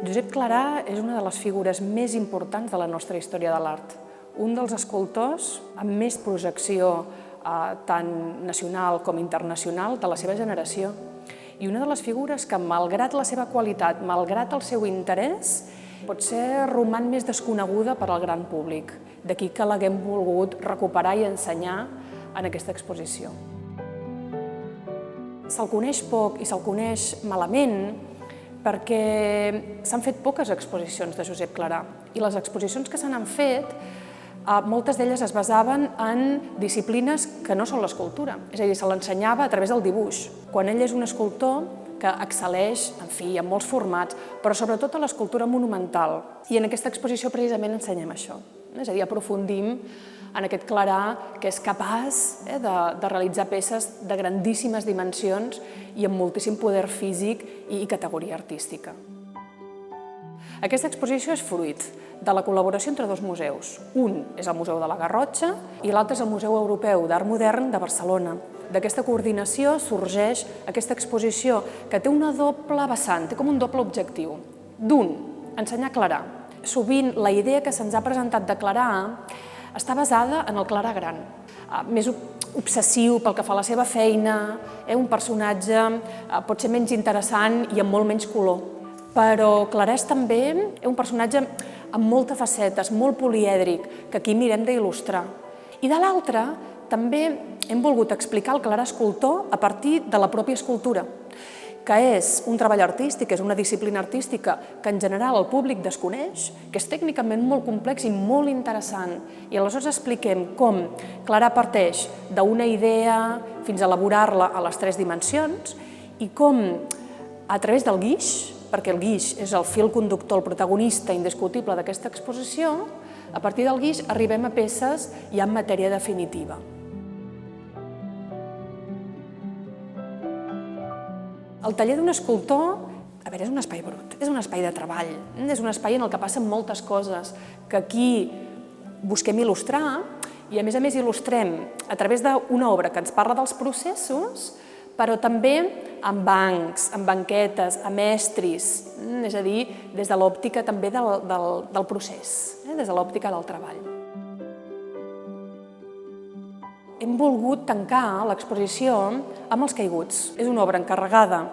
Josep Clarà és una de les figures més importants de la nostra història de l'art. Un dels escultors amb més projecció tant nacional com internacional de la seva generació. I una de les figures que, malgrat la seva qualitat, malgrat el seu interès, potser roman més desconeguda per al gran públic. D'aquí que l'haguem volgut recuperar i ensenyar en aquesta exposició. Se'l coneix poc i se'l coneix malament perquè s'han fet poques exposicions de Josep Clarà i les exposicions que se n'han fet, moltes d'elles es basaven en disciplines que no són l'escultura, és a dir, se l'ensenyava a través del dibuix, quan ell és un escultor que excel·leix, en fi, en molts formats, però sobretot a l'escultura monumental. I en aquesta exposició precisament ensenyem això, és a dir, aprofundim en aquest Clarà que és capaç de realitzar peces de grandíssimes dimensions i amb moltíssim poder físic i categoria artística. Aquesta exposició és fruit de la col·laboració entre dos museus. Un és el Museu de la Garrotxa i l'altre és el Museu Europeu d'Art Modern de Barcelona. D'aquesta coordinació sorgeix aquesta exposició que té una doble vessant, té com un doble objectiu. D'un, ensenyar Clarà. Sovint la idea que se'ns ha presentat de Clarà està basada en el Clarà gran, més obsessiu pel que fa a la seva feina, un personatge pot ser menys interessant i amb molt menys color. Però Clarà és també un personatge amb moltes facetes, molt polièdric, que aquí mirem d'il·lustrar. I de l'altre, també hem volgut explicar el Clarà escultor a partir de la pròpia escultura, que és un treball artístic, és una disciplina artística que en general el públic desconeix, que és tècnicament molt complex i molt interessant. I aleshores expliquem com Clarà parteix d'una idea fins a elaborar-la a les 3 dimensions i com, a través del guix, perquè el guix és el fil conductor, el protagonista indiscutible d'aquesta exposició, a partir del guix arribem a peces ja en matèria definitiva. El taller d'un escultor, és un espai brut, és un espai de treball, és un espai en el que passen moltes coses que aquí busquem il·lustrar i a més il·lustrem a través d'una obra que ens parla dels processos, però també amb bancs, amb banquetes, amb estris, és a dir, des de l'òptica també del procés, des de l'òptica del treball. Hem volgut tancar l'exposició amb Els caiguts. És una obra encarregada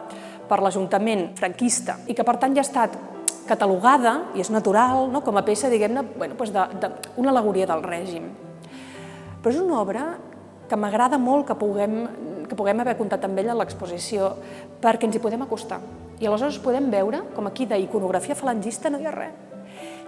per l'Ajuntament franquista i que per tant ja ha estat catalogada, i és natural, com a peça, diguem-ne, d'una al·legoria del règim. Però és una obra que m'agrada molt que puguem haver comptat amb ella a l'exposició, perquè ens hi podem acostar. I aleshores podem veure com aquí d'iconografia falangista no hi ha res.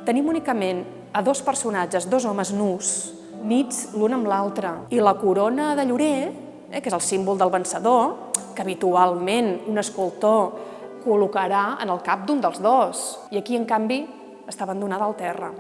Tenim únicament a 2 personatges, 2 homes nus, nits l'un amb l'altre, i la corona de llorer, que és el símbol del vencedor, que habitualment un escultor col·locarà en el cap d'un dels dos, i aquí, en canvi, està abandonada al terra.